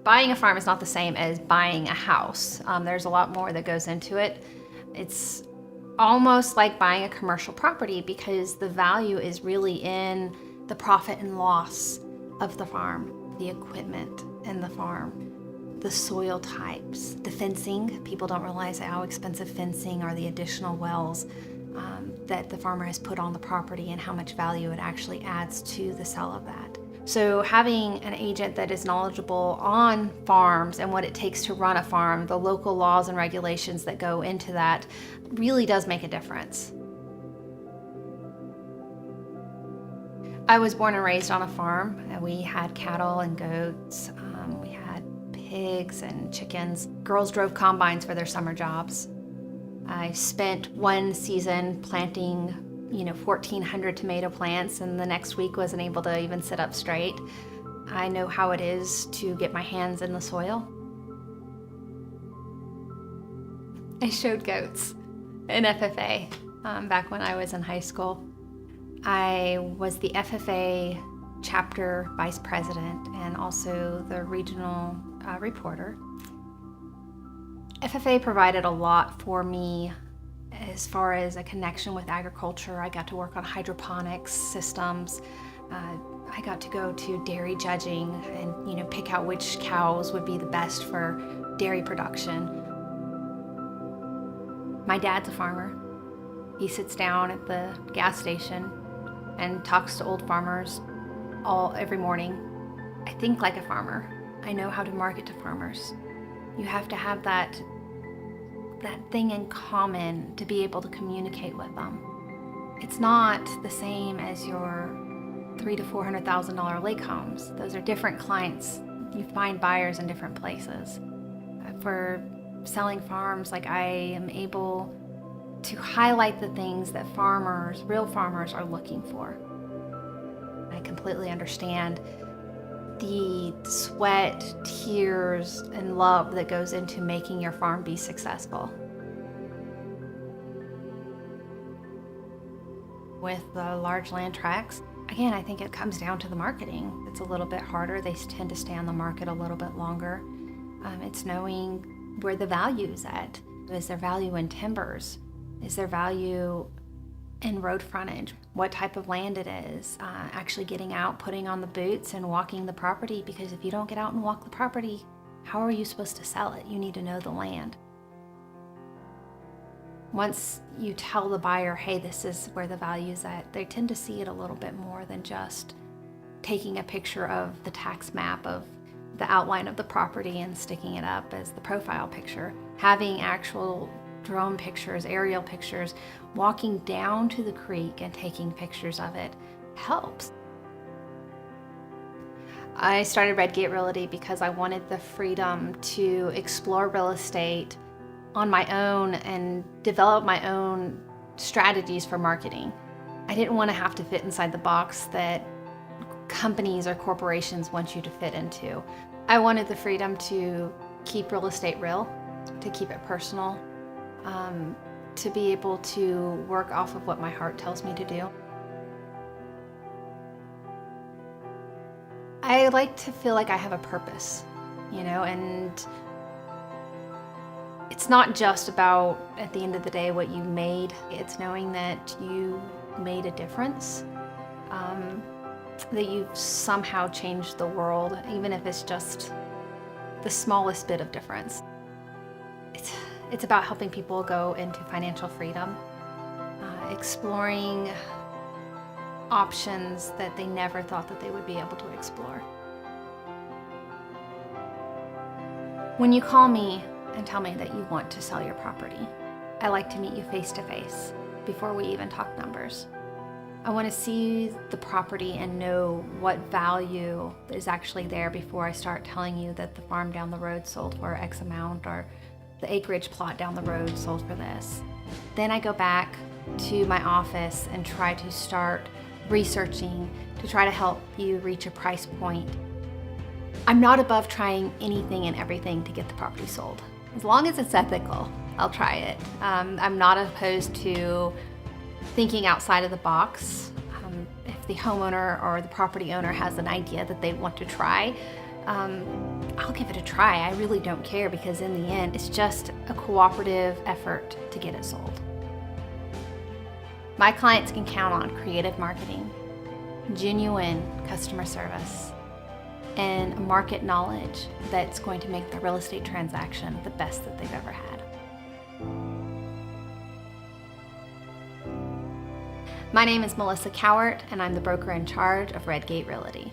Buying a farm is not the same as buying a house. There's a lot more that goes into it. It's almost like buying a commercial property because the value is really in the profit and loss of the farm, the equipment in the farm, the soil types, the fencing. People don't realize how expensive fencing or the additional wells that the farmer has put on the property and how much value it actually adds to the sale of that. So having an agent that is knowledgeable on farms and what it takes to run a farm, the local laws and regulations that go into that, really does make a difference. I was born and raised on a farm. We had cattle and goats. We had pigs and chickens. Girls drove combines for their summer jobs. I spent one season planting 1,400 tomato plants, and the next week wasn't able to even sit up straight. I know how it is to get my hands in the soil. I showed goats in FFA back when I was in high school. I was the FFA chapter vice president and also the regional reporter. FFA provided a lot for me as far as a connection with agriculture. I got to work on hydroponics systems. I got to go to dairy judging and pick out which cows would be the best for dairy production. My dad's a farmer. He sits down at the gas station and talks to old farmers every morning. I think like a farmer. I know how to market to farmers. You have to have that thing in common to be able to communicate with them. It's not the same as your $300,000 to $400,000 lake homes. Those are different clients. You find buyers in different places. For selling farms, I am able to highlight the things that real farmers are looking for. I completely understand the sweat, tears, and love that goes into making your farm be successful. With the large land tracts, again, I think it comes down to the marketing. It's a little bit harder. They tend to stay on the market a little bit longer. It's knowing where the value is at. Is there value in timbers? Is there value in road frontage? What type of land it is? Actually getting out, putting on the boots and walking the property, because if you don't get out and walk the property, how are you supposed to sell it? You need to know the land. Once you tell the buyer, hey, this is where the value is at, they tend to see it a little bit more than just taking a picture of the tax map of the outline of the property and sticking it up as the profile picture. Having actual drone pictures, aerial pictures, walking down to the creek and taking pictures of it helps. I started Gate Realty because I wanted the freedom to explore real estate on my own and develop my own strategies for marketing. I didn't want to have to fit inside the box that companies or corporations want you to fit into. I wanted the freedom to keep real estate real, to keep it personal, to be able to work off of what my heart tells me to do. I like to feel like I have a purpose, and it's not just about, at the end of the day, what you made. It's knowing that you made a difference, that you've somehow changed the world, even if it's just the smallest bit of difference. It's about helping people go into financial freedom, exploring options that they never thought that they would be able to explore. When you call me and tell me that you want to sell your property, I like to meet you face to face before we even talk numbers. I want to see the property and know what value is actually there before I start telling you that the farm down the road sold for X amount, or the acreage plot down the road sold for this. Then I go back to my office and try to start researching to try to help you reach a price point. I'm not above trying anything and everything to get the property sold. As long as it's ethical, I'll try it. I'm not opposed to thinking outside of the box. If the homeowner or the property owner has an idea that they want to try, I'll give it a try. I really don't care because in the end, it's just a cooperative effort to get it sold. My clients can count on creative marketing, genuine customer service, and market knowledge that's going to make the real estate transaction the best that they've ever had. My name is Melissa Cowart, and I'm the broker in charge of Gate Realty.